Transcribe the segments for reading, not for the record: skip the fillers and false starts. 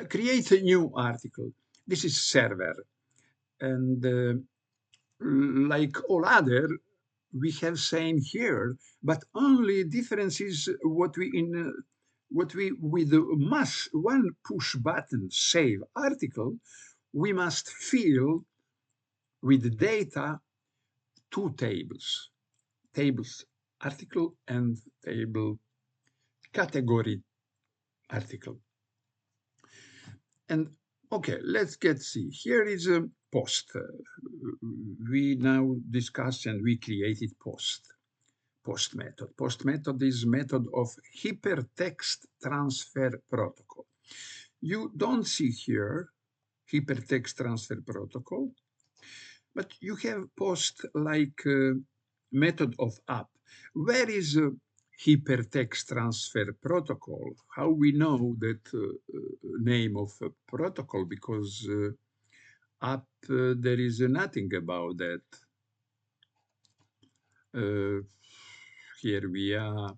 create a new article. This is server, and like all other, we have same here, but only difference is what we with one push button save article, we must fill with data two tables article and table category article. And okay, let's see. Here is a post. We now discussed and we created post method. Post method is method of hypertext transfer protocol. You don't see here hypertext transfer protocol, but you have post like method of app. Where is hypertext transfer protocol? How we know that name of a protocol? Because app there is nothing about that. Here we are.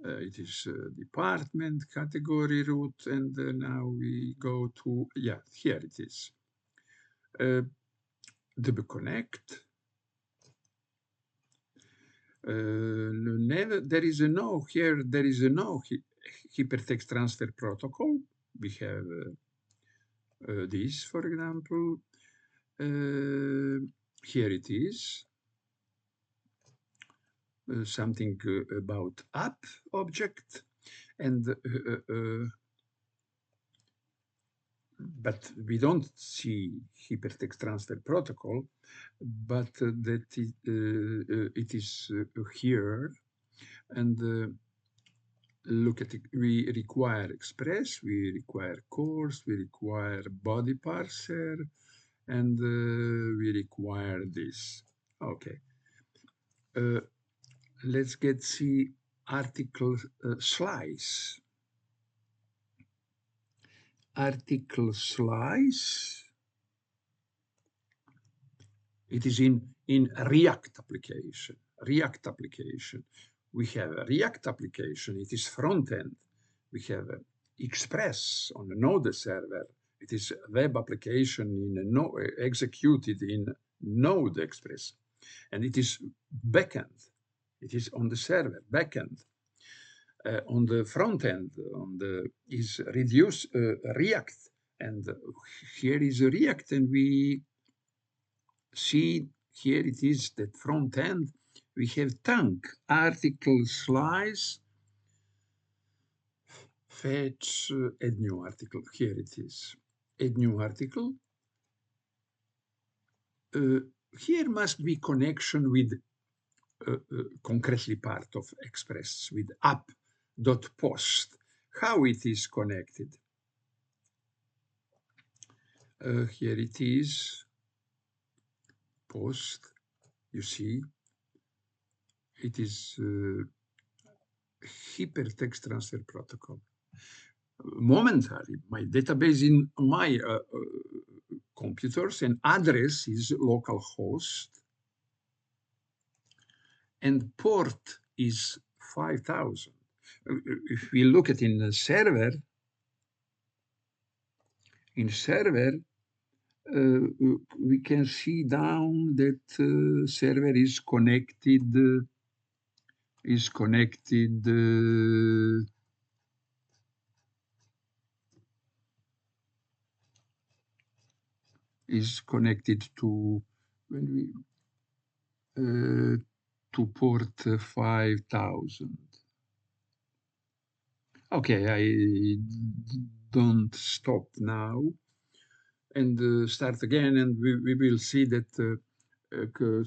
It is department category root, and now we go to here it is. DB connect. There is no hypertext transfer protocol. We have this, for example. Here it is. Something about app object, and but we don't see hypertext transfer protocol, but that it is here, and look at it. We require express, we require course, we require body parser, and we require this. Okay. Let's see article slice. Article slice. It is in React application. React application. We have a React application. It is front end. We have Express on the Node server. It is a web application executed in Node Express, and it is backend. It is on the server backend. On the front end, is React, and here is React, and we see here it is that front end. We have tank article slice fetch add new article. Here it is, add new article. Here must be connection with concretely part of Express with app.post. How it is connected? Here it is, post. You see, it is hypertext transfer protocol. Momentary, my database in my computers, and address is localhost, and port is 5000. If we look at in server, we can see down that server is connected. To to port 5000. Okay, I don't stop now and start again, and we will see that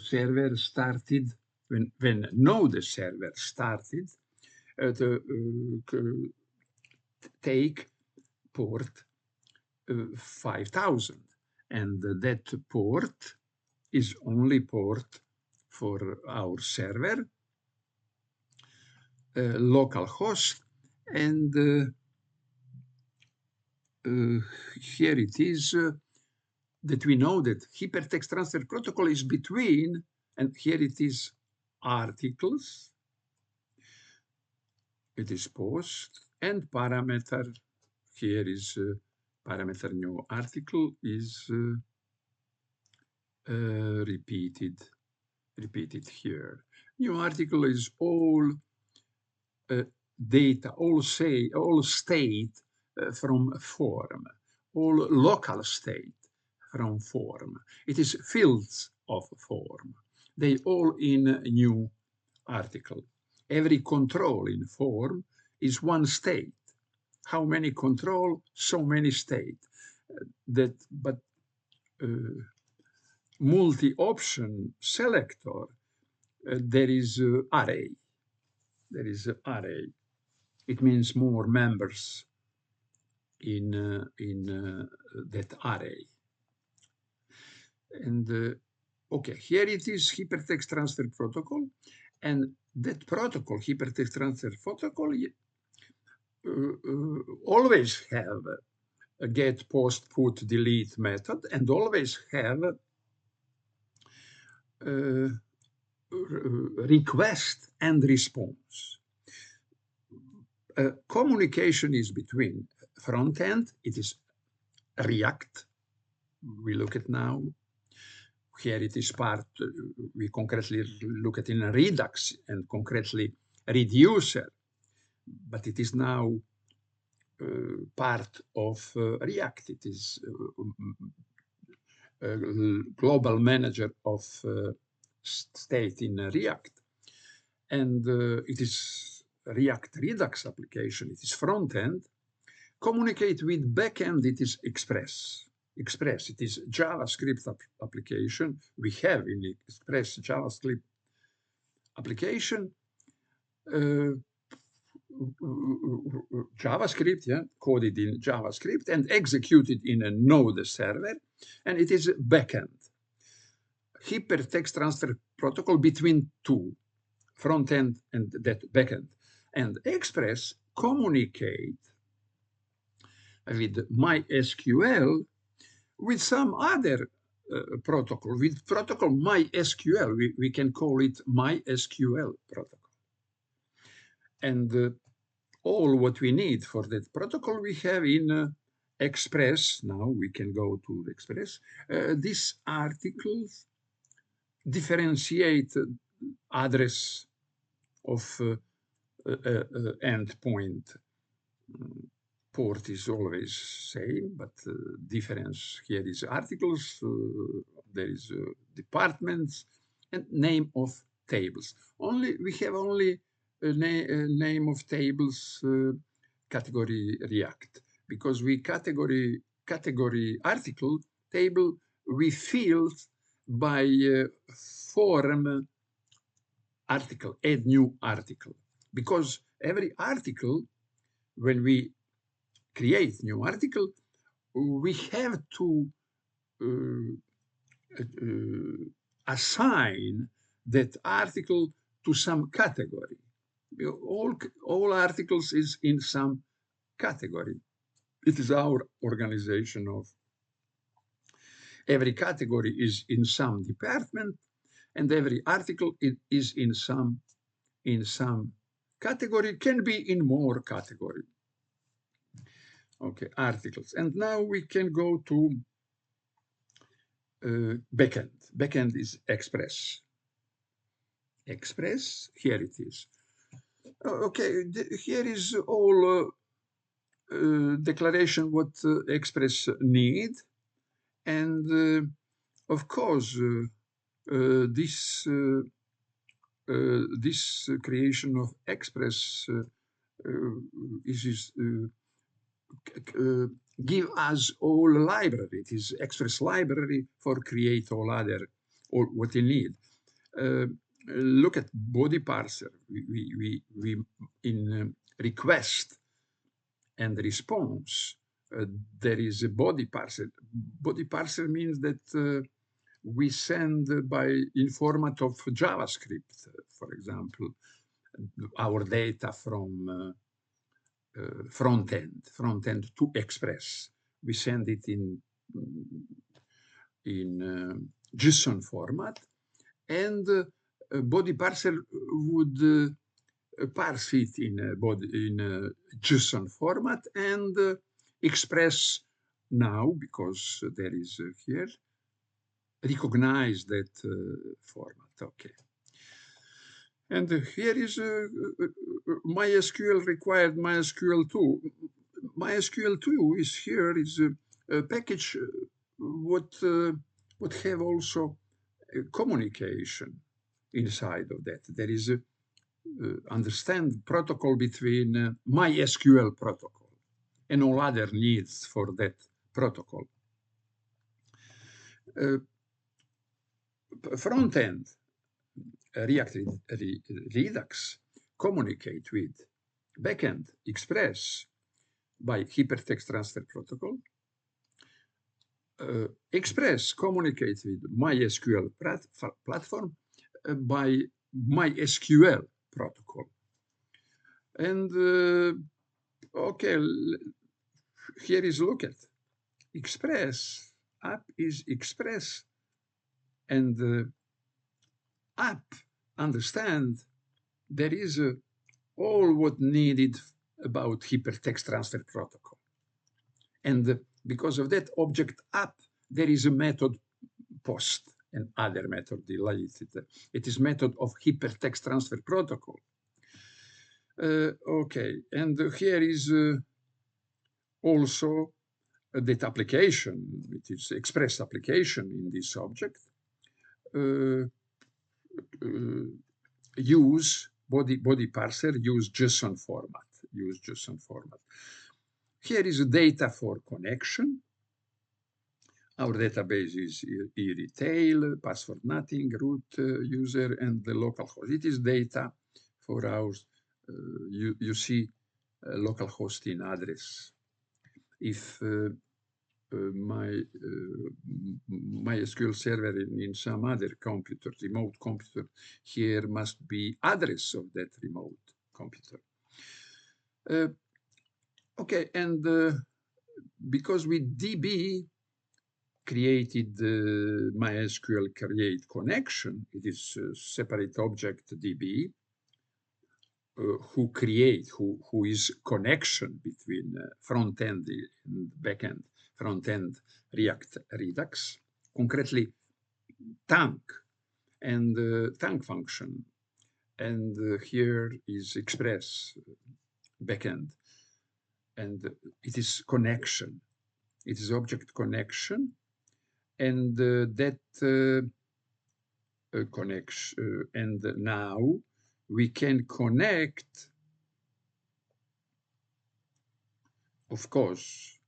server started when Node server started to take port 5000, and that port is only port for our server, localhost, and here it is that we know that hypertext transfer protocol is between, and here it is articles, it is post, and parameter here is parameter new article is repeated here. New article is all data, all state from form, all local state from form. It is fields of form. They all in a new article. Every control in form is one state. How many control? So many state. But multi-option selector, there is array. There is array. It means more members in that array. And okay, here it is hypertext transfer protocol, and that protocol, hypertext transfer protocol, always have a get, post, put, delete method, and always have request and response. Communication is between front end, it is React. We look at now. Here it is part, we concretely look at in a Redux and concretely Reducer, but it is now part of React. It is global manager of state in React. And it is React Redux application, it is front end. Communicate with backend, it is Express. Express, it is JavaScript application. We have in Express JavaScript application. JavaScript, yeah, coded in JavaScript and executed in a Node server, and it is backend. Hypertext transfer protocol between two, front end and that backend. And Express communicate with MySQL with some other protocol. With protocol MySQL, we can call it MySQL protocol. And all what we need for that protocol we have in Express. Now we can go to Express. These articles differentiate address of endpoint. Port is always same, but difference here is articles, there is departments, and name of tables. We have only a name of tables category React, because we category article table we fill by form article, add new article, because every article, when we create new article, we have to assign that article to some category. All articles is in some category. It is our organization of every category is in some department, and every article is in some category, can be in more category. Okay, articles. And now we can go to backend. Backend is Express. Express, here it is. Okay, here is all declaration what Express need. And of course, this creation of Express give us all library. It is Express library for create all what you need. Look at body parser. We in request and response, there is a body parser. Body parser means that we send in format of JavaScript, for example, our data from front end to Express. We send it in JSON format, and body parser would parse it in JSON format and express now, because there is here, recognize that format. Okay. And here is MySQL required MySQL 2. MySQL 2 is here is a package what have also communication inside of that. There is a understand protocol between MySQL protocol and all other needs for that protocol. Front end React Redux communicate with backend Express by hypertext transfer protocol. Express communicates with MySQL platform by MySQL protocol. And okay, here is look at Express. App is Express, and app understand there is all what needed about hypertext transfer protocol. And because of that object app, there is a method post and other method deleted. It is method of hypertext transfer protocol. Okay, and here is also that application. It is express application in this object. Use body parser, use JSON format. Use JSON format. Here is data for connection. Our database is e-retail, password nothing, root user, and the localhost. It is data for our, you see localhost in address. If my MySQL server in some other computer, remote computer, here must be address of that remote computer. Okay, and because with DB created MySQL create connection, it is a separate object DB who is connection between front end and back end, front end React Redux, concretely tank and tank function, and here is Express backend, and it is connection. It is object connection, and that connection, and now we can connect, of course,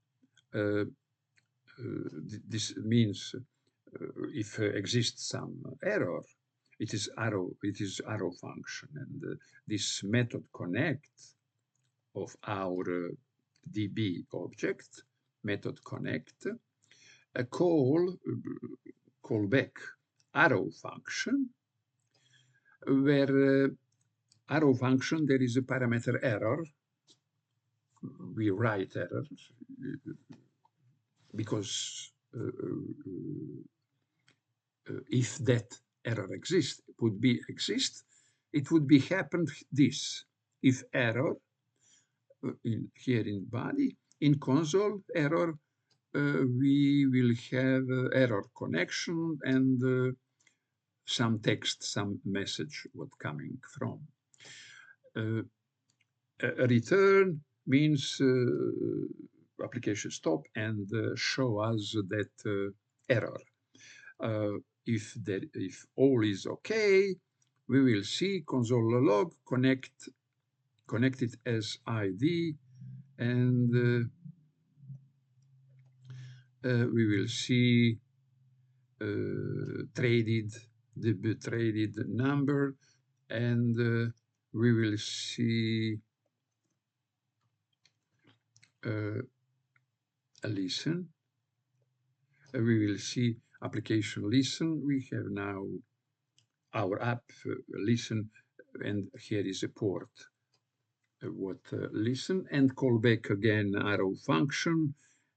this means if exists some error, it is arrow function, and this method connect of our DB object, method connect, call back arrow function, where arrow function there is a parameter error. We write error because if that error exists, it would be happened this. If error here in body, in console error, we will have error connection and some text, some message what coming from. Return means application stop and show us that error. If all is okay, we will see console log connected as ID, and we will see the traded number, and we will see a listen. We will see application listen. We have now our app listen, and here is a port what listen, and call back again arrow function.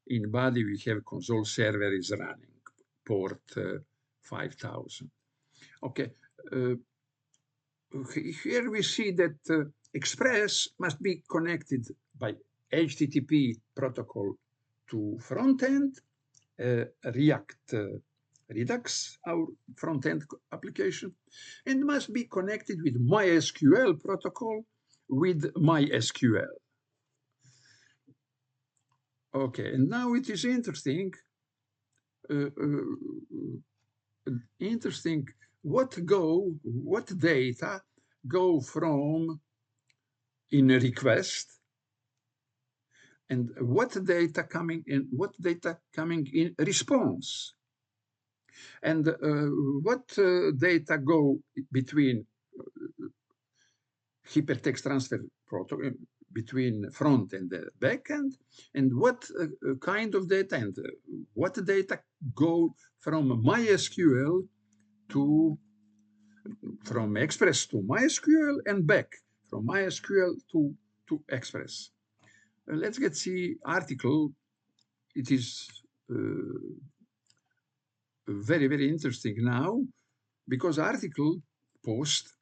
In body we have console server is running, port 5000. Okay, here we see that Express must be connected by HTTP protocol to front end, React Redux, our front end application, and must be connected with MySQL protocol with MySQL. Okay, and now it is interesting. What data go from in a request, and what data coming in response, and what data go between hypertext transfer protocol between front and the back end, and what kind of data and what data go from MySQL from Express to MySQL and back from MySQL to Express. Let's get see article. It is very, very interesting now because article post.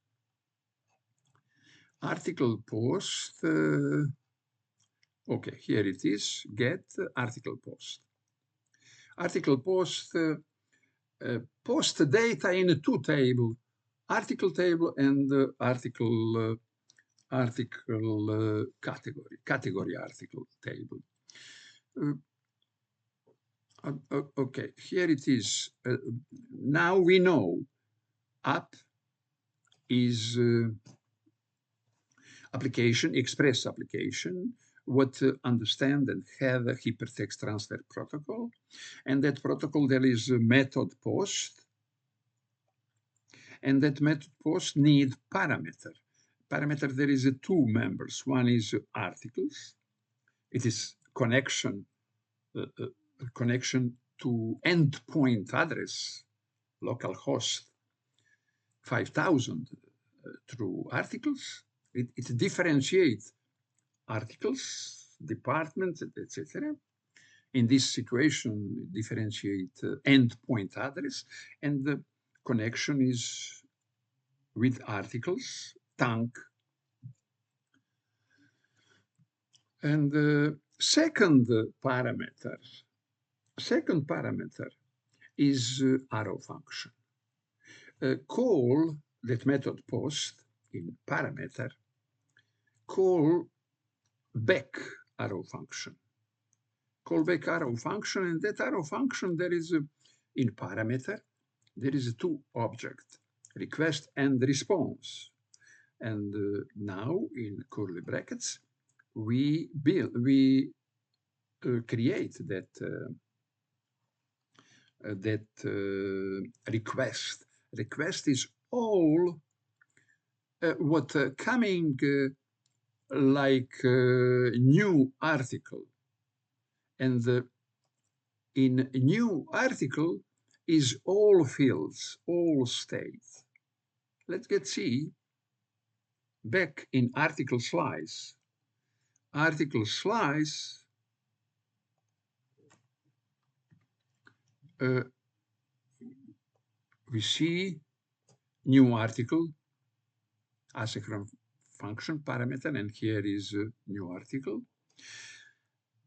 Okay, here it is, get article post. Article post post data in two tables, article table and article category article table. Okay, here it is. Now we know app is application, Express application, what understand and have a hypertext transfer protocol. And that protocol, there is a method post. And that method post need parameter. Parameter, there is two members. One is articles. It is connection to endpoint address, localhost 5000 through articles. It differentiates articles, departments, etc. In this situation, differentiate endpoint address, and the connection is with articles, tank. And the second parameter is arrow function. Call that method post in parameter, call back arrow function. Call back arrow function, and that arrow function, there is in parameter, there is two objects, request and response. And now in curly brackets, we create that request. Request is all what coming like new article, and in new article is all fields, all states. Let's get see back in article slice. Article slice we see new article asynchronous function parameter, and here is a new article,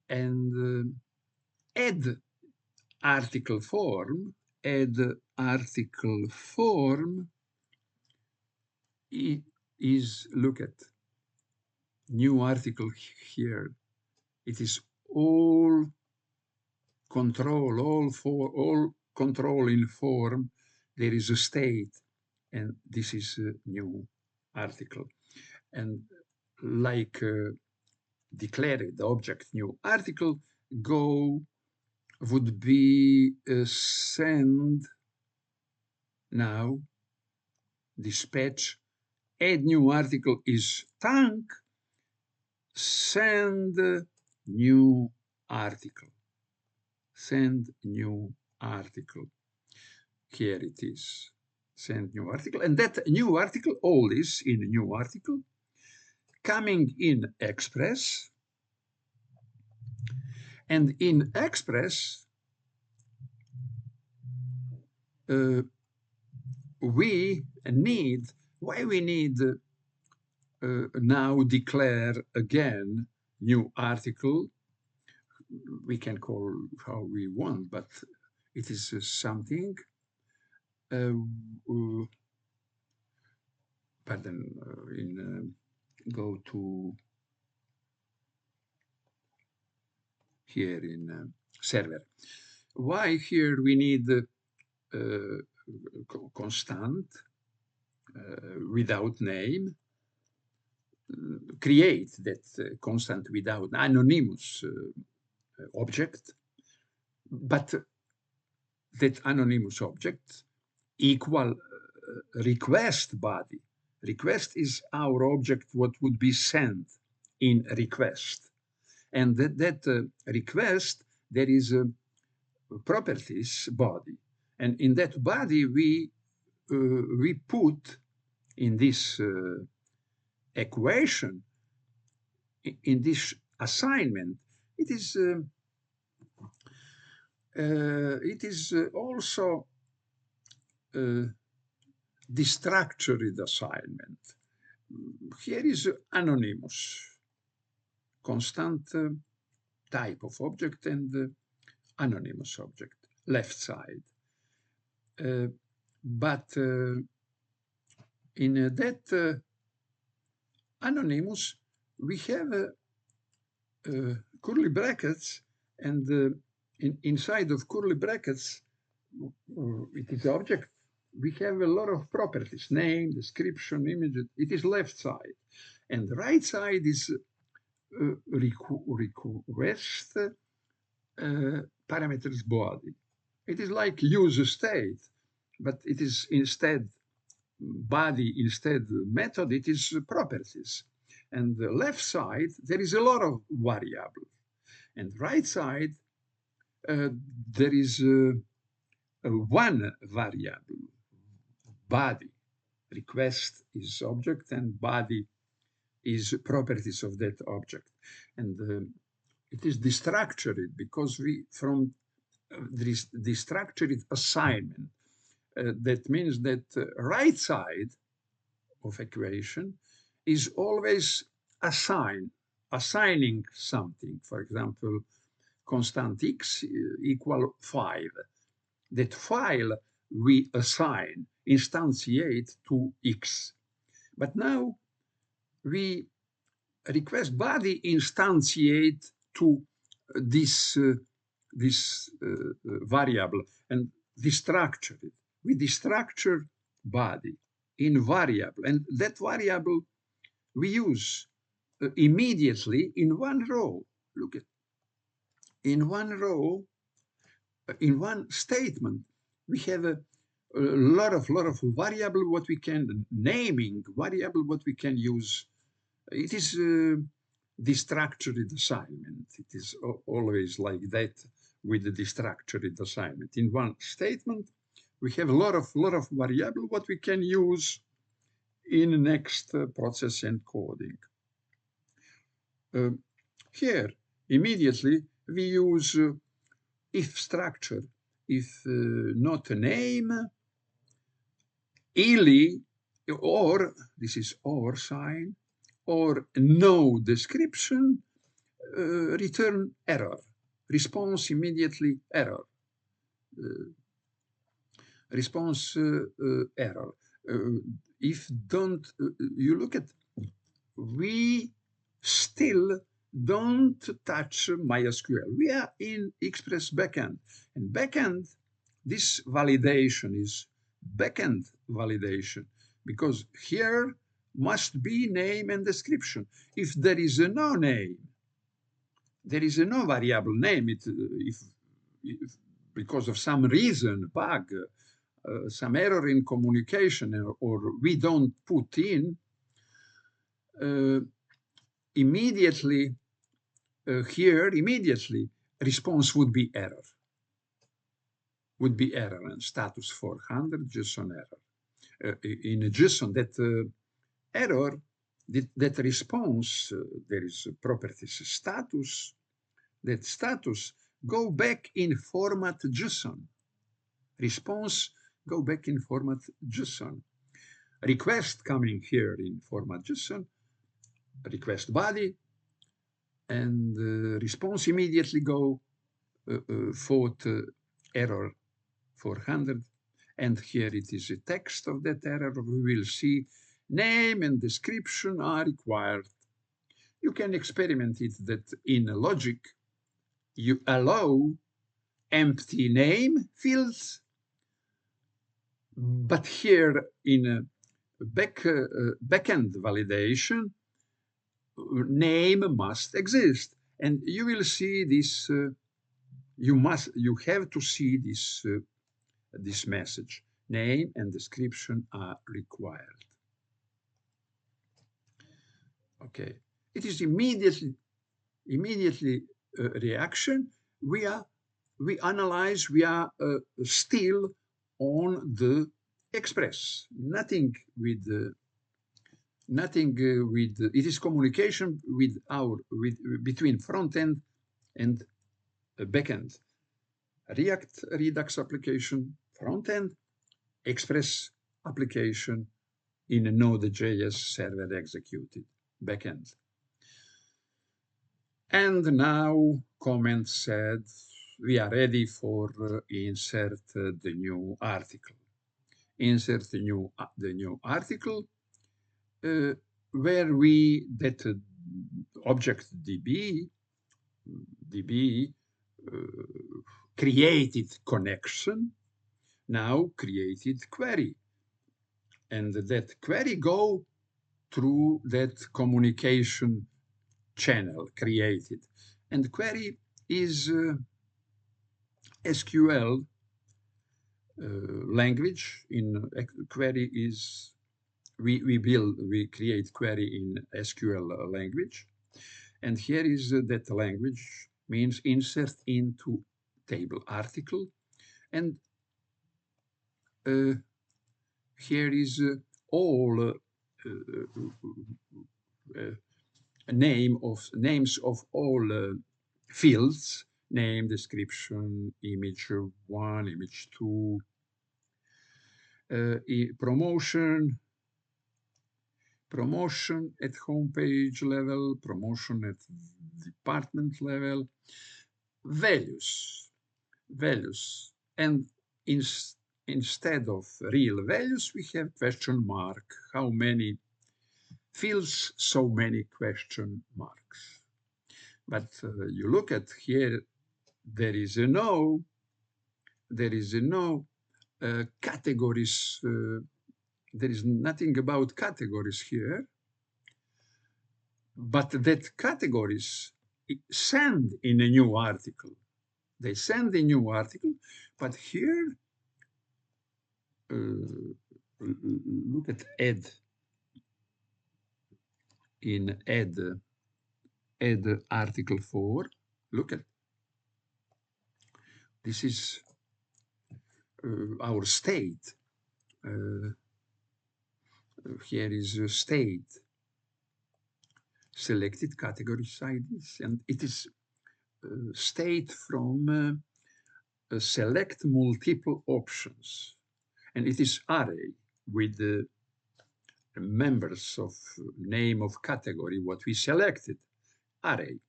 and add article form is, look at new article here. It is all control, all control in form. There is a state, and this is a new article. And like declare the object new article, go would be send now, dispatch, add new article is tank, send new article. Send new article. Here it is. Send new article. And that new article, all this in new article, coming in Express. And in Express, we need now declare again new article we can call how we want, but it is something. Pardon, go to here in server. Why here we need constant without name? Create that constant without anonymous object, but that anonymous object equal request body. Request is our object, what would be sent in request. And that request, there is a properties body. And in that body, we put in this equation, in this assignment, it is also destructured assignment. Here is anonymous, constant type of object and anonymous object, left side. But in that anonymous, we have curly brackets, and inside of curly brackets, it is object. We have a lot of properties: name, description, image. It is left side, and the right side is request parameters body. It is like user state, but it is instead body, instead method. It is properties. And the left side, there is a lot of variables. And right side, there is one variable, body. Request is object and body is properties of that object. And it is destructured because we, from this destructured assignment, that means that right side of equation is always assigning something. For example, constant x equal 5. That file we assign, instantiate to x. But now we request body instantiate to this variable and destructure it. We destructure body in variable, and that variable we use immediately in one row. Look at in one row, in one statement, we have a lot of variable what we can naming variable what we can use. It is destructured assignment. It is always like that with the destructured assignment. In one statement, we have a lot of variable what we can use in next process encoding. Here, immediately, we use if structure, if not a name, ili, or, this is or sign, or no description, return error. Response immediately error. Response error. If don't, you look at, we still don't touch MySQL. We are in Express backend. And backend, this validation is backend validation, because here must be name and description. If there is a no name, there is a no variable name. If because of some reason, bug, some error in communication, or we don't put in, immediately response would be error. Would be error, and status 400 JSON error. In a JSON, that error, that response, there is properties status. That status go back in format JSON. Response go back in format JSON. Request coming here in format JSON. Request body and response immediately go fault error 400, and here it is a text of that error. We will see name and description are required. You can experiment it that in logic you allow empty name fields, but here in backend validation, name must exist, and you will see this. You have to see this message. Name and description are required. Okay, it is immediately reaction. We analyze. We are still on the express. Nothing with it is communication between front end and back end. React Redux application front end, Express application in a Node.js server executed back end. And now comment said we are ready for insert the new article. Insert the new article where that object DB created connection, now created query, and that query go through that communication channel created, and query is SQL language. In query is we create query in SQL language, and here is that language means insert into table article, and here is all names of all fields: name, description, image 1, image 2, promotion at homepage level, promotion at department level, values, and instead of real values, we have question mark. How many fields? So many question marks. But you look at here, there is no categories. There is nothing about categories here, but that categories send in a new article. They send a new article, but here, look at add. In add article 4, look at this is our state. Here is a state, selected categories IDs, and it is state from select multiple options, and it is array with the members of name of category what we selected, array.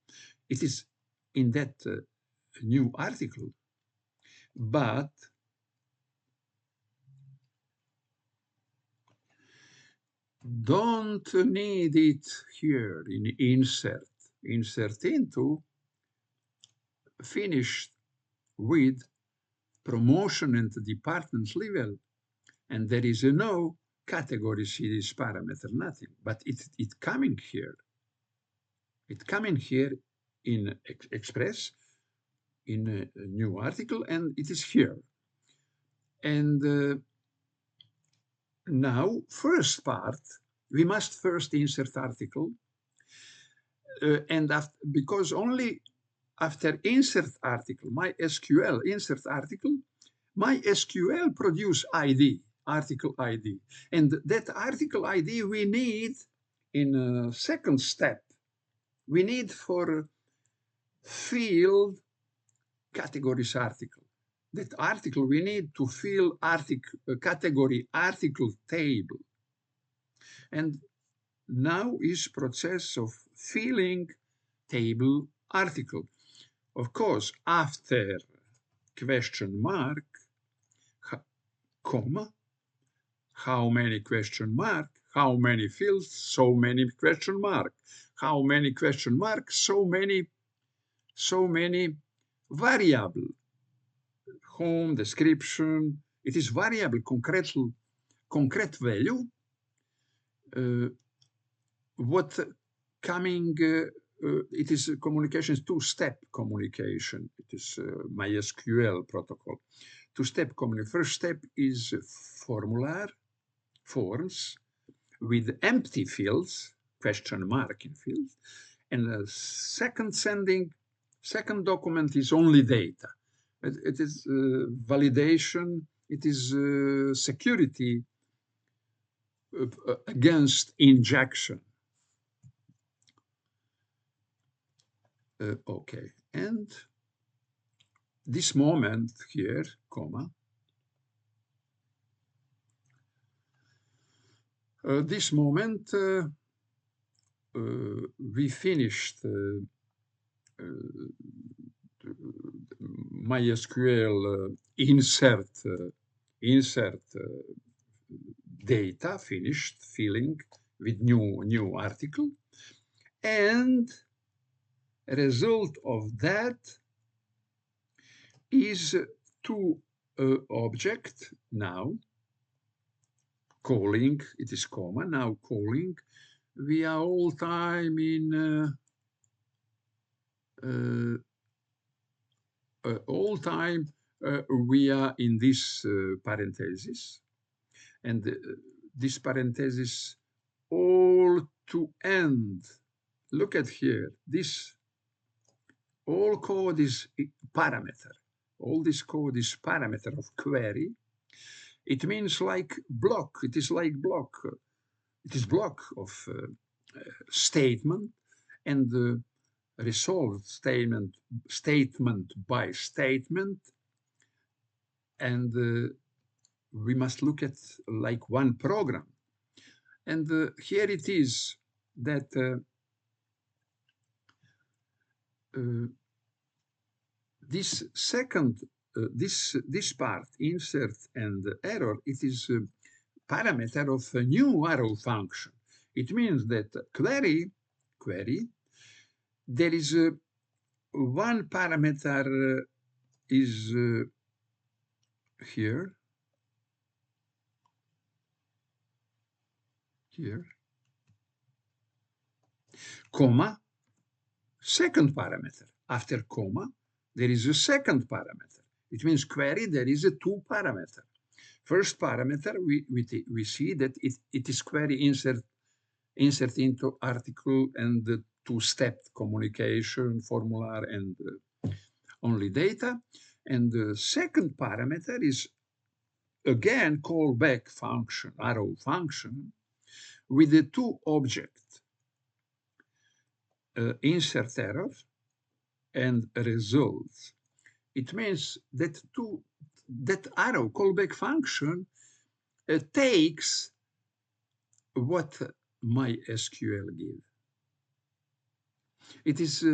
It is in that new article, but don't need it here in insert into, finished with promotion and department level, and there is no category series parameter, nothing, but it coming here. It coming here in Express in a new article, and it is here. And now, first part, we must first insert article, and because only after insert article, my SQL insert article, my SQL produce ID, article ID, and that article ID we need in a second step. We need for field categories article. That article we need to fill category article table. And now is process of filling table article. Of course, after question mark, comma, how many question mark, how many fields, so many question mark, how many question mark, so many variable, home, description, it is variable, concrete value, what coming, it is communication, two-step communication. It is MySQL protocol. Two-step communication. First step is forms with empty fields, question mark in fields. And the second document is only data. It is validation, it is security against injection. Okay, and this moment here, comma, this moment we finished MySQL insert data, finished filling with new article, and a result of that is two object now calling, it is comma, now calling. We are all time in we are in this parenthesis, and this parenthesis all to end. Look at here, this all code is parameter. All this code is parameter of query. It means like block. It is like block. It is block of statement, and resolved statement by statement, and we must look at like one program. And here it is that this second, this part, insert and error, it is a parameter of a new arrow function. It means that query, there is one parameter is here, comma, second parameter. After comma, there is a second parameter. It means query, there is a two parameter. First parameter, we see that it is query insert into article and the two-step communication formula and only data. And the second parameter is again callback function, arrow function, with the two objects, insert error and results. It means that that arrow callback function takes what MySQL gives. It is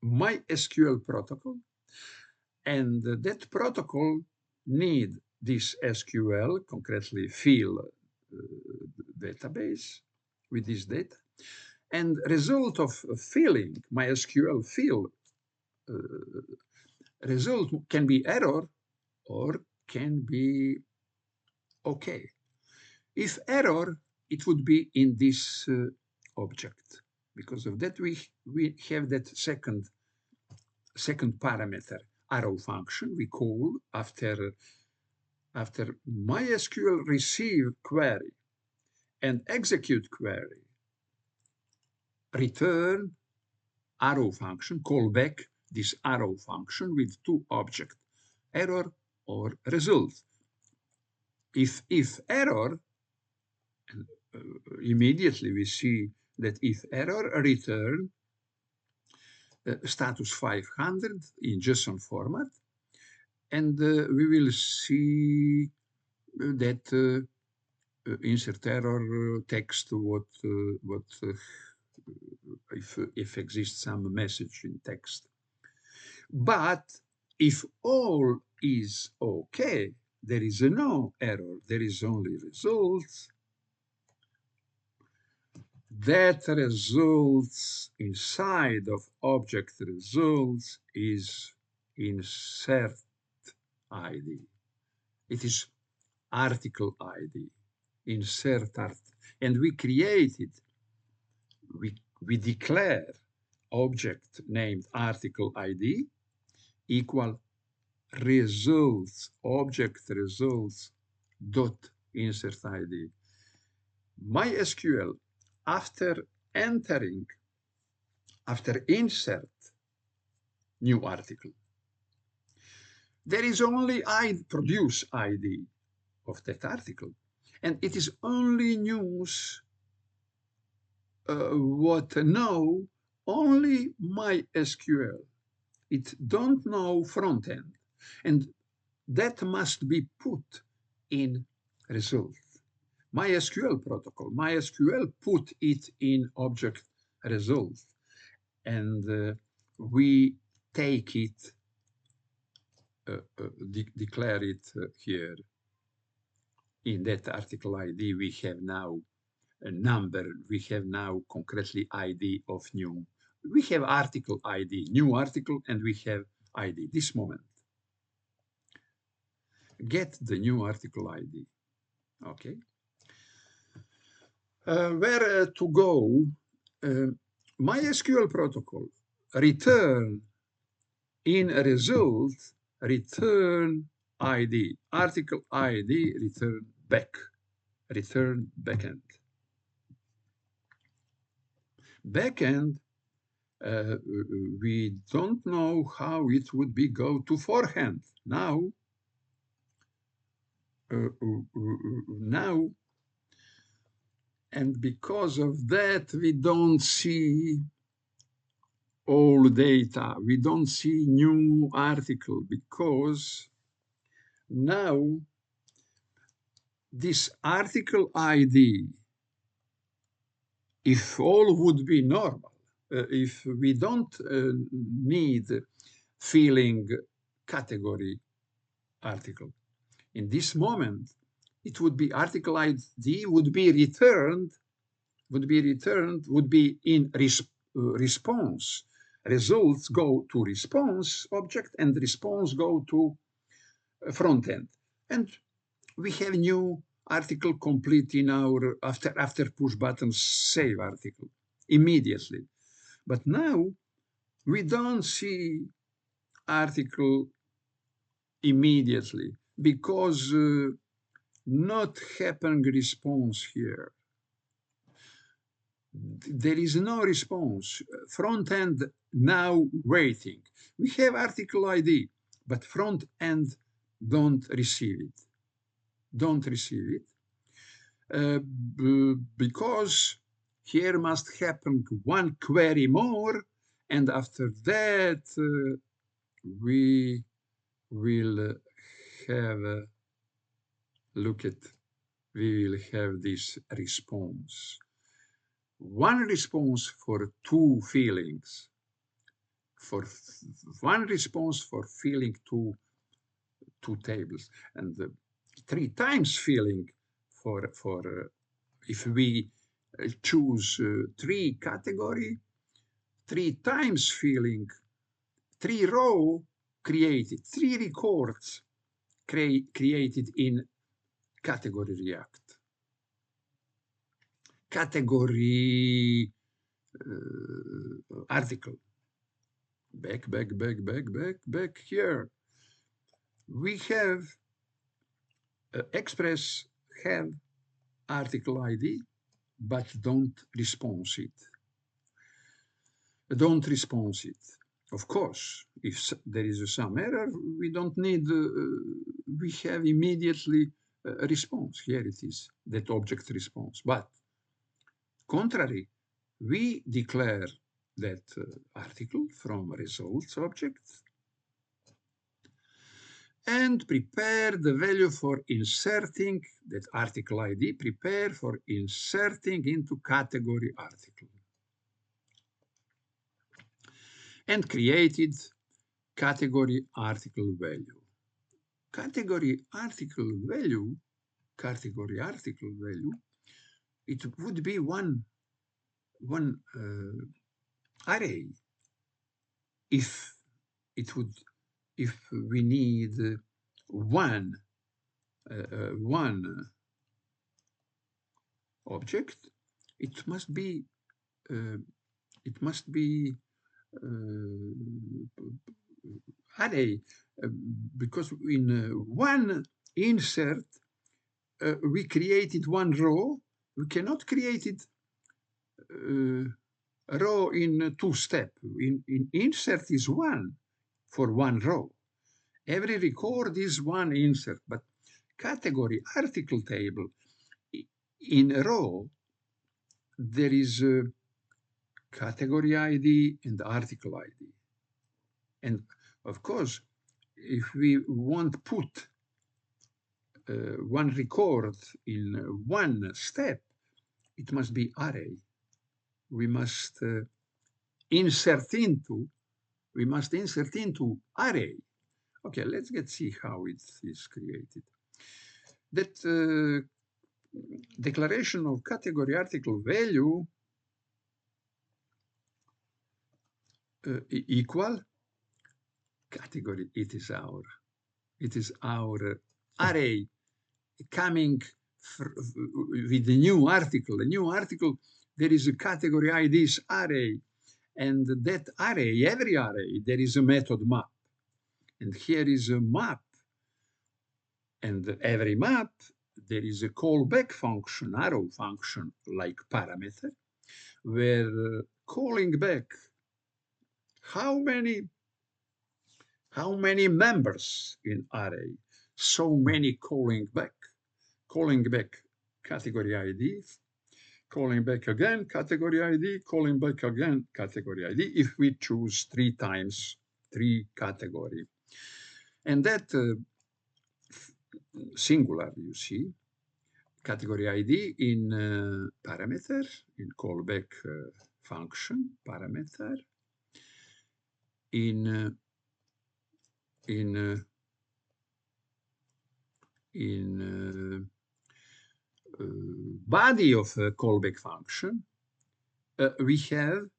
MySQL protocol, and that protocol need this SQL, concretely field database with this data, and result of filling MySQL field result can be error or can be okay. If error, it would be in this object. Because of that, we have that second parameter, arrow function, we call after MySQL receive query and execute query, return arrow function, call back this arrow function with two objects, error or result. If error, immediately we see that if error, return status 500 in JSON format, and we will see that insert error text what if exists some message in text. But if all is okay, there is no error, there is only results. That results inside of object results is insert ID. It is article ID, insert art, and we created, we declare object named article ID equal results, object results dot insert ID. MySQL, after entering, after insert new article, there is only produce ID of that article, and it is only news what know only MySQL. It don't know front end, and that must be put in result. MySQL protocol, MySQL put it in object result, and we take it, declare it here. In that article ID, we have now a number, we have now concretely ID of new. We have article ID, new article, and we have ID this moment. Get the new article ID, okay? Where to go? MySQL protocol return in a result, return ID, article ID, return back, return backend. Backend, we don't know how it would be go to forehand. Now, and because of that, we don't see all data. We don't see new article because now this article ID, if all would be normal, if we don't need filling category article, in this moment, it would be article ID would be returned, would be in response. Results go to response object and response go to front end. And we have new article complete in our, after push button save article immediately. But now we don't see article immediately because not happening response here. There is no response. Front end now waiting. We have article ID, but front end don't receive it. Don't receive it because here must happen one query more, and after that we will have look at, we will have this response. One response for two feelings, for one response for filling two tables, and 3 times filling for if we choose 3 category, 3 times filling, 3 row created, 3 records created in category React. Category article. Back here. We have Express have article ID, but don't response it. Don't response it. Of course, if there is some error, we don't need, we have immediately a response. Here it is, that object response. But contrary, we declare that article from results object and prepare the value for inserting that article ID, prepare for inserting into category article. and created category article value. Category article value, it would be one array if we need one object, it must be array, because in one insert we created one row. We cannot create it row in two steps. In insert is one for one row. Every record is one insert, but category article table in a row there is a category ID and article ID. And of course, if we want to put one record in one step, it must be array. We must insert into array. Okay, let's see how it is created. That declaration of category article value equal category. It is our array coming with the new article. A new article, there is a category IDs array, and that array, every array, there is a method map. And here is a map. And every map, there is a callback function, arrow function, like parameter, where calling back how many members in array, so many calling back category ID, calling back again category ID, calling back again category ID, if we choose 3 times 3 category. And that singular, you see, category ID in parameter, in callback function, parameter, in body of a callback function, we have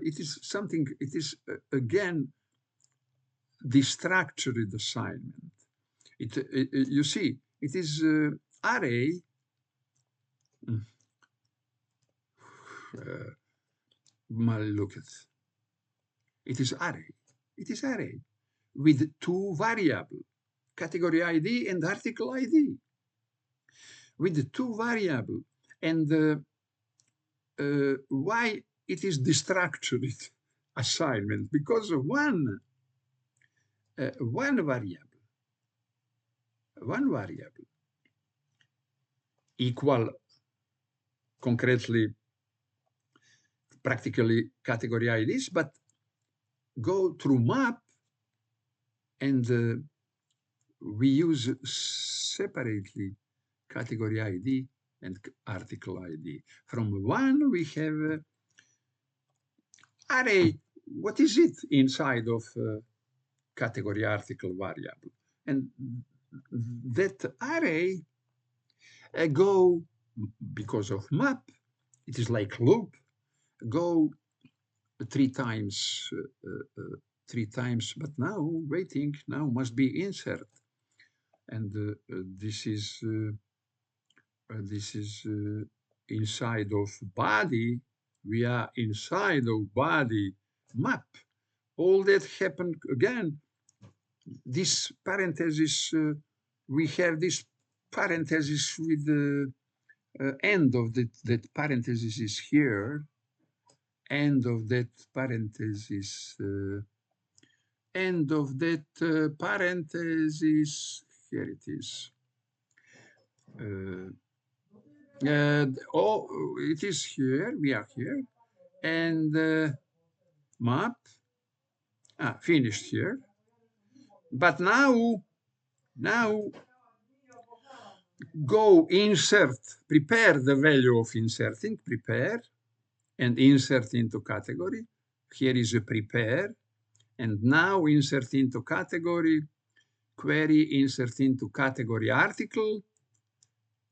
it is something, it is again the structured assignment. You see, it is array look at it is array with 2 variables, category ID and article ID, with 2 variables. And why it is the structured assignment? Because of one variable equal concretely practically category IDs, but go through map, and we use separately category ID and article ID. From one we have array. What is it inside of category article variable? And that array go, because of map, it is like loop, go 3 times, but now waiting, now must be insert. And this is inside of body. We are inside of body map. All that happened again. This parenthesis, we have this parenthesis with the end of that parenthesis is here. End of that parenthesis. End of that parenthesis. Here it is. It is here. We are here, and map. Finished here. But now go insert, prepare the value of inserting, prepare, and insert into category. Here is a prepare, and now insert into category, query, insert into category article.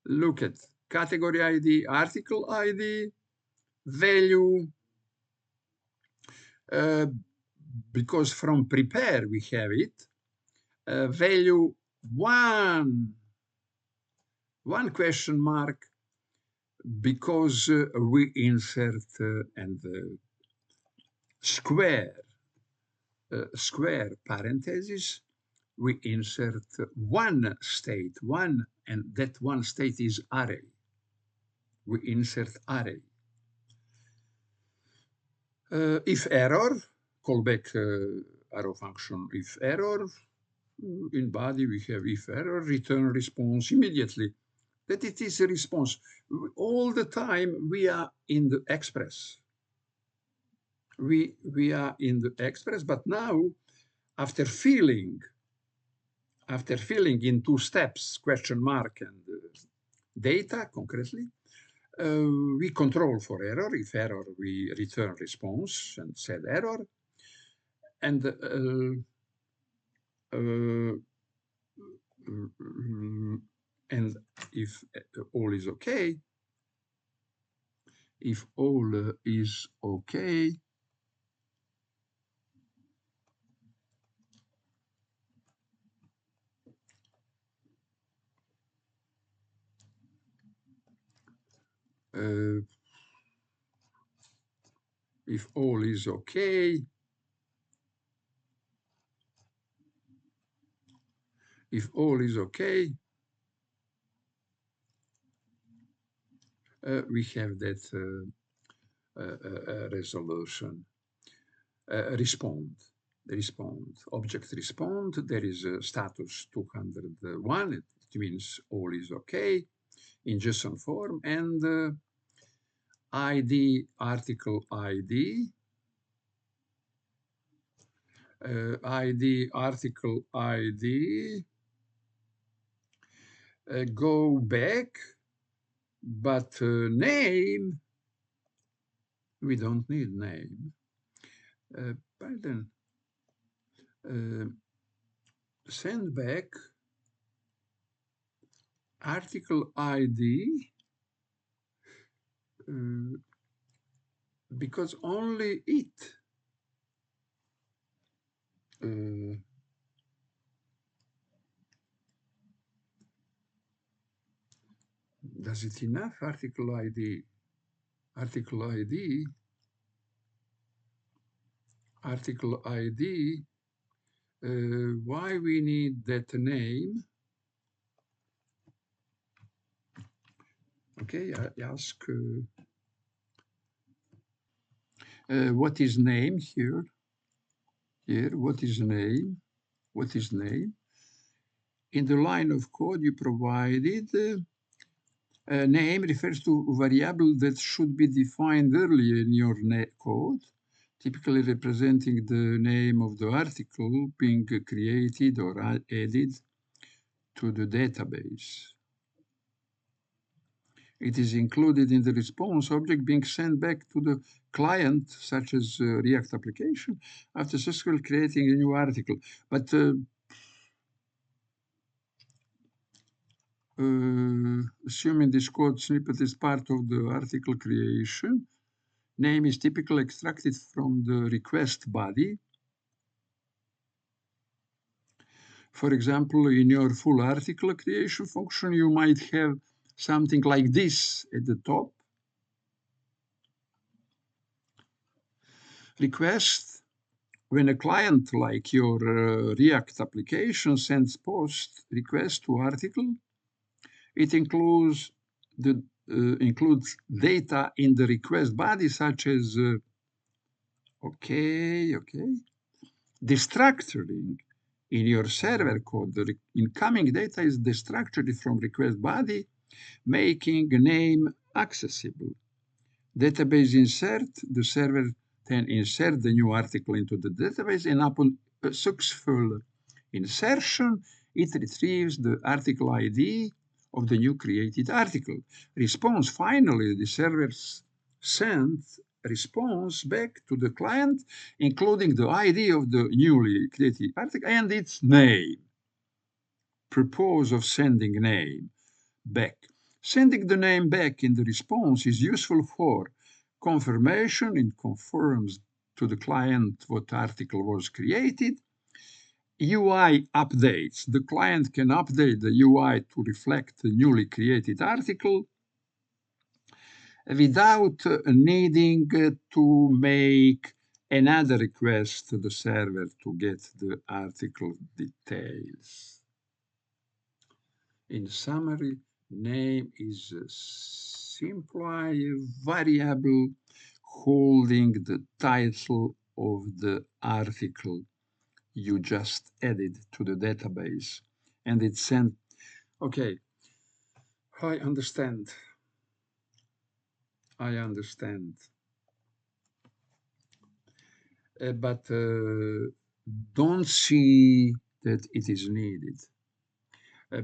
Look at category ID, article ID, value, because from prepare we have it, value one question mark, because we insert and square parentheses, we insert one state, and that one state is array. We insert array. If error, callback arrow function if error. In body we have if error, return response immediately. That it is a response. All the time we are in the express. We are in the express, but now after filling in 2 steps, question mark and data concretely, we control for error. If error, we return response and set error. And if all is okay, if all is okay, we have that resolution. Respond, object respond. There is a status 201. It means all is okay in JSON form, and ID, article ID, article ID, go back, but name, we don't need name. Pardon, send back article ID, because only it does it enough? Article ID, why we need that name? Okay, I ask what is name here? What is name? In the line of code you provided, name refers to a variable that should be defined early in your code, typically representing the name of the article being created or added to the database. It is included in the response object being sent back to the client, such as React application, after successfully creating a new article. But assuming this code snippet is part of the article creation, name is typically extracted from the request body. For example, in your full article creation function, you might have something like this at the top. Request, when a client like your React application sends post request to article, it includes data in the request body, such as destructuring in your server code. The incoming data is destructured from request body, making name accessible. Database insert, the server then insert the new article into the database, and upon a successful insertion, it retrieves the article ID of the new created article. Response, finally, the server sends response back to the client, including the ID of the newly created article and its name. Purpose of sending name back. Sending the name back in the response is useful for confirmation. It confirms to the client what article was created. UI updates. The client can update the UI to reflect the newly created article without needing to make another request to the server to get the article details. In summary, name is simply a variable holding the title of the article you just added to the database, and it sent. Okay, I understand. I understand. But don't see that it is needed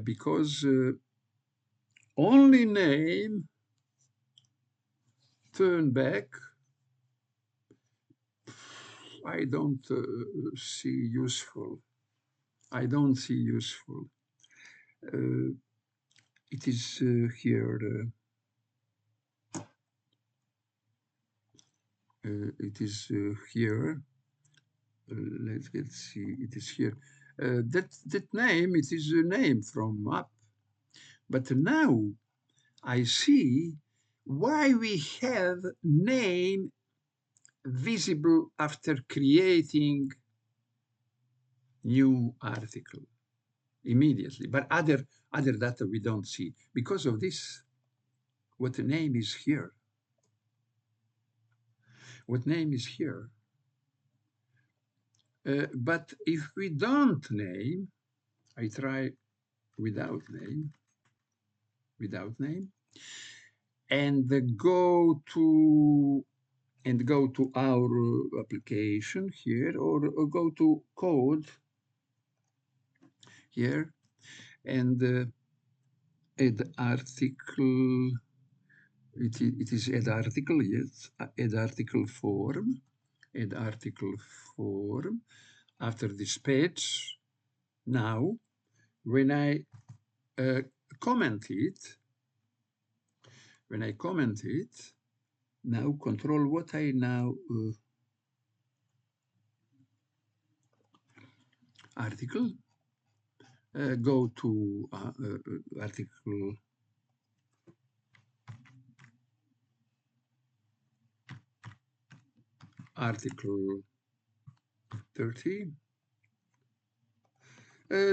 because only name turn back. I don't see useful. I don't see useful. It is here. It is here. Let's see. It is here. That name. It is a name from up. But now I see why we have name visible after creating new article immediately, but other data we don't see. Because of this, what the name is here. What name is here. But if we don't name, I try without name, and go to our application here, or go to code here, and add article. It is add article, yes, add article form, add article form. After this page, now, when I comment it, now control what I now article, go to article 30,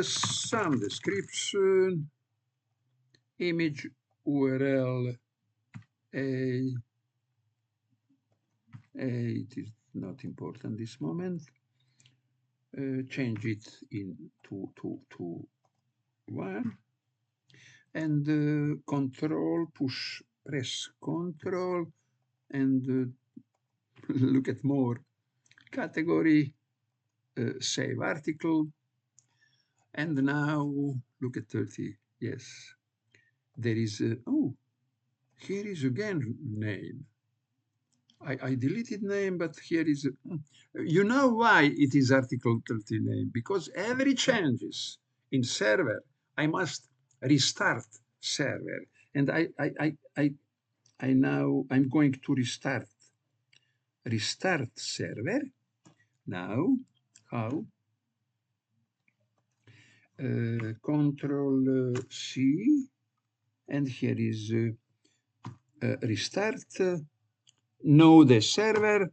some description, image URL it is not important this moment. Change it to 1, and press control, and look at more category, save article, and now look at 30. Yes, there is here is again name. I deleted name, but here is, you know why it is article 30 name? Because every changes in server, I must restart server. And I'm going to restart server. Now, how? Control C, and here is restart. Know the server.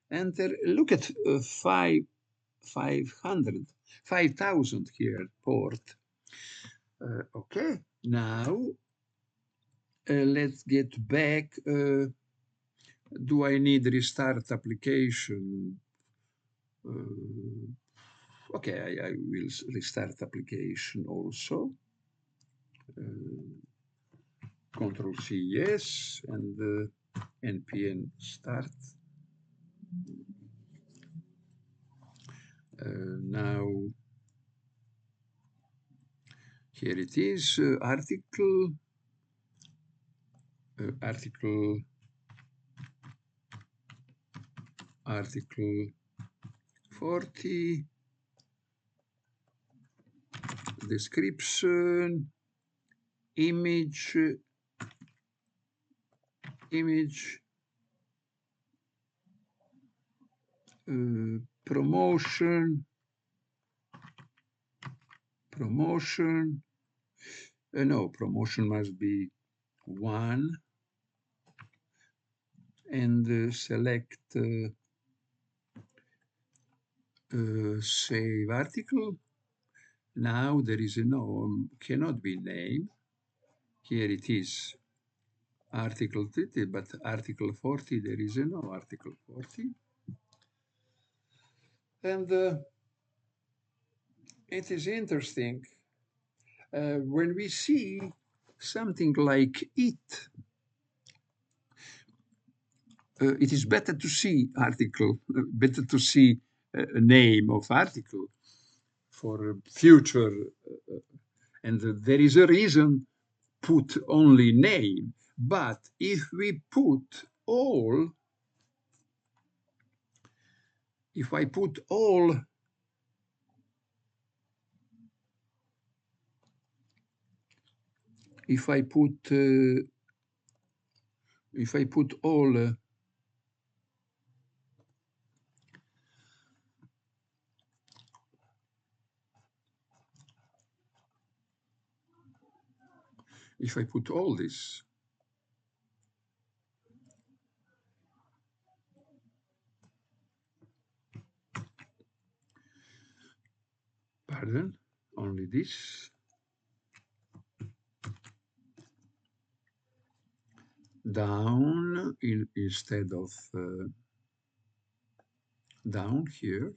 Enter. Look at 5,000 here port. Okay, now let's get back. Do I need restart application? Okay, I will restart application also. Control C, yes, and npm start. Now Here it is, article 40, description, image, promotion, no, promotion must be 1, and select save article. Now there is cannot be name. Here it is, article 30, but article 40, there is no article 40. And it is interesting when we see something like it. It is better to see article, better to see a name of article for future, and there is a reason put only name. But if we put all, if I put all, if I put all, if I put all this, pardon, only this, down instead of down here,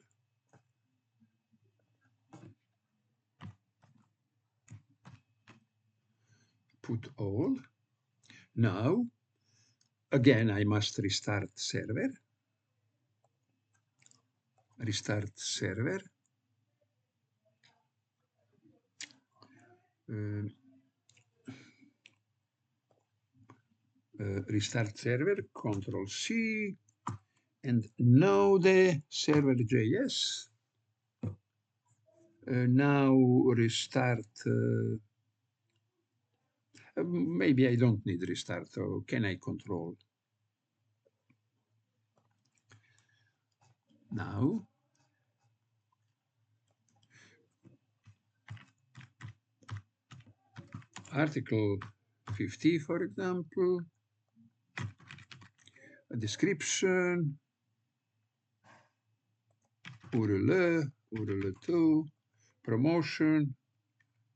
put all. Now, again, I must restart server. Restart server. Restart server, Control C, and now the server.js. Now restart. Maybe I don't need restart, or can I control? Now. Article 50, for example. A description. URL, URL2, promotion,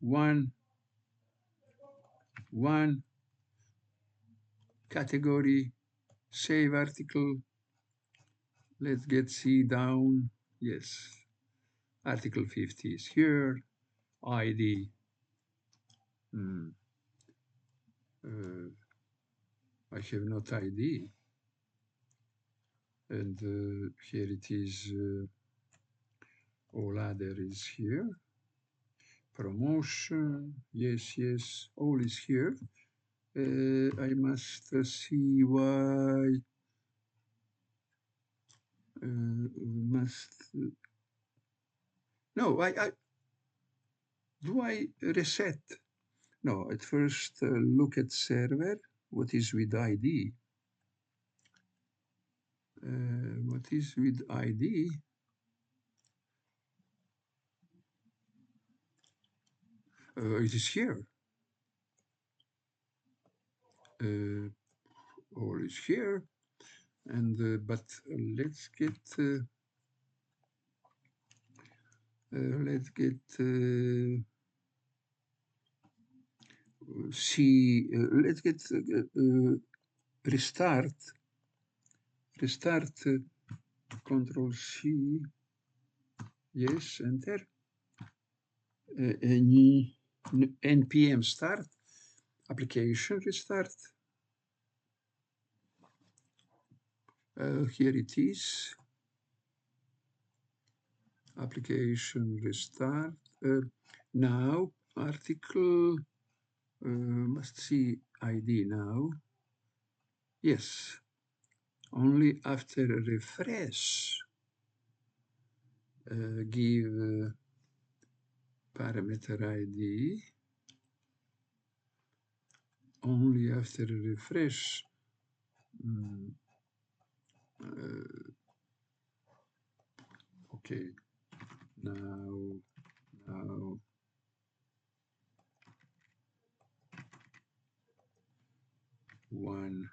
1, category, save article. Let's get C down. Yes. Article 50 is here. ID. I have not ID. And here it is. All other is here. Promotion. Yes, yes. All is here. I must see why. No, do I reset? No, at first look at server. What is with ID? What is with ID? It is here. All is here. And but let's get C. Let's get restart. Control C. Yes, enter. npm start. Application restart. Here it is. Application restart. Now article must see ID now. Yes, only after refresh give parameter ID. Only after refresh. Okay, now one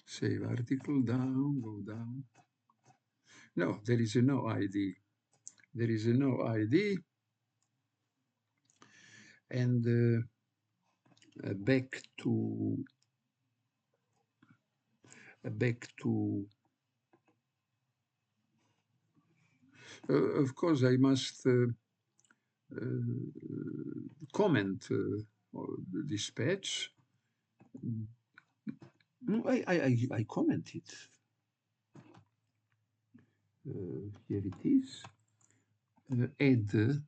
save article, down, go down. No, there is no ID. There is no ID. And back to of course I must comment this patch. No, I commented. Here it is. Add.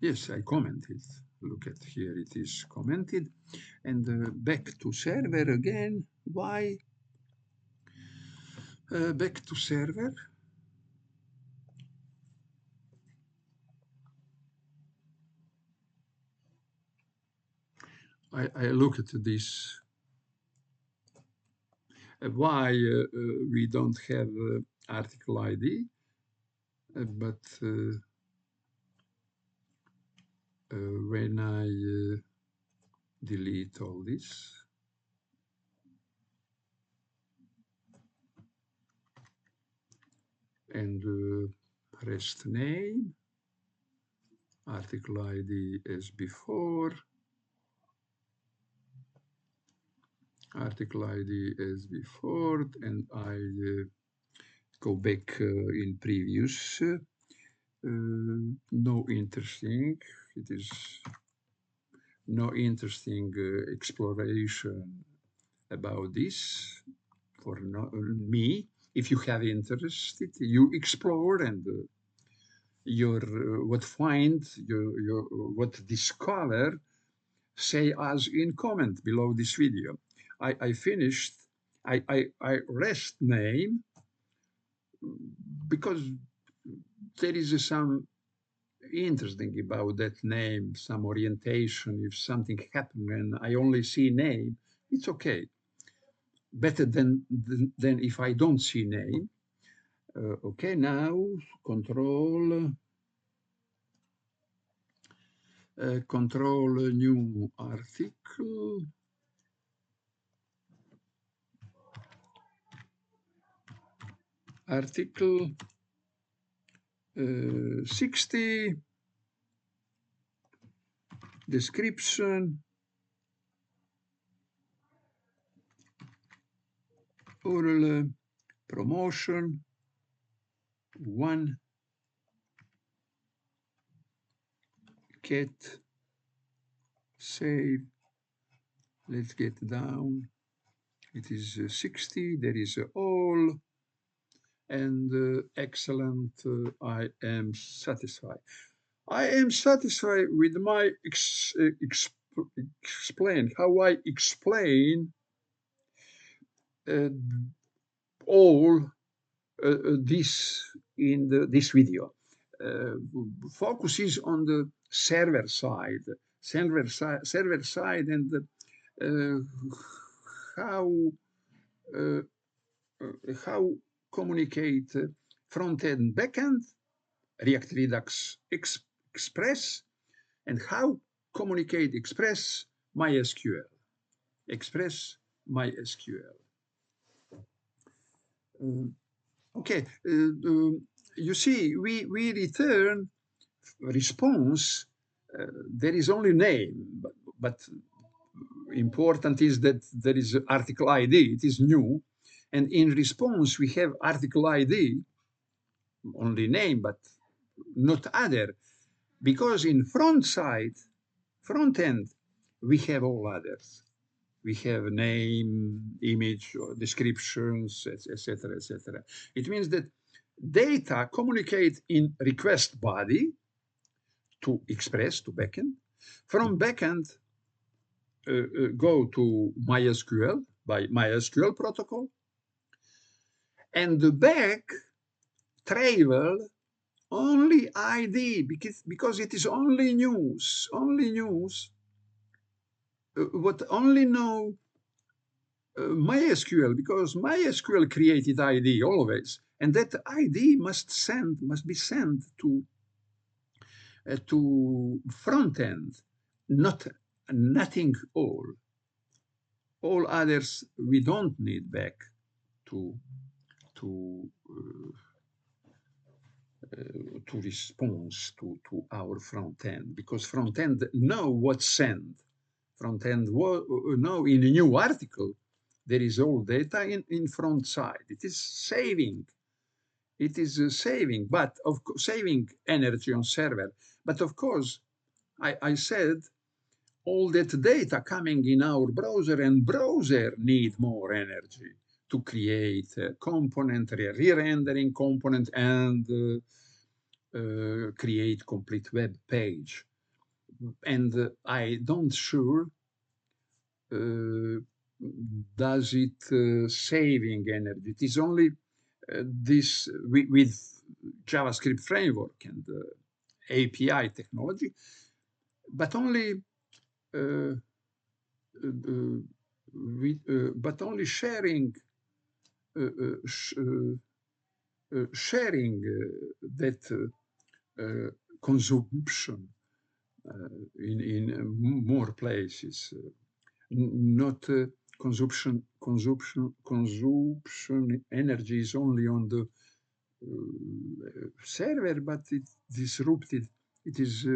Yes, I commented. Look at here, it is commented. And back to server again. Why? Back to server. I look at this. Why we don't have article ID, but when I delete all this, and rest name, article ID as before, article ID as before, and I go back in previous. No interesting. It is no interesting exploration about this for me. If you have interested, you explore and your what find your what discover. Say us in comment below this video. I finished. I rest name because there is some interesting about that name, some orientation. If something happened and I only see name, it's okay. Better than if I don't see name. Okay, now control new article. Article 60. Description, URL, promotion, 1, get, save. Let's get down. It is 60. There is all, and excellent. I am satisfied. I am satisfied with my explain how I explain all this in this video. Focus is on the server side, and how communicate front end, back end, React Redux Express, and how communicate Express MySQL. Express MySQL. Okay, you see, we return response. There is only name, but important is that there is article ID. It is new, and in response we have article ID, only name, but not other, because in front end we have all others. we have name, image, descriptions, etc., etc. It means that data communicate in request body to Express, to backend. From backend, go to MySQL by MySQL protocol, and the back travel only ID because it is only news, what only know MySQL, because MySQL created ID always, and that ID must be sent to front end, nothing all others we don't need back to to to response to our front end, because front end know what send. Front end know in a new article there is all data in front side. It is saving. It is saving, but saving energy on server. But of course, I said all that data coming in our browser, and browser need more energy to create component, re-rendering component, and create complete web page. And I don't sure does it saving energy. It is only this with JavaScript framework and API technology, but only uh, but only sharing sharing that consumption in more places, not consumption energy is only on the server, but it disrupted. It is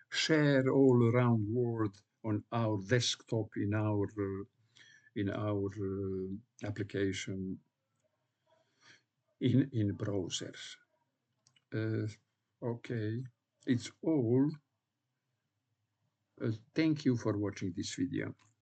shared all around world on our desktop in our application in browsers. Okay, it's all. Thank you for watching this video.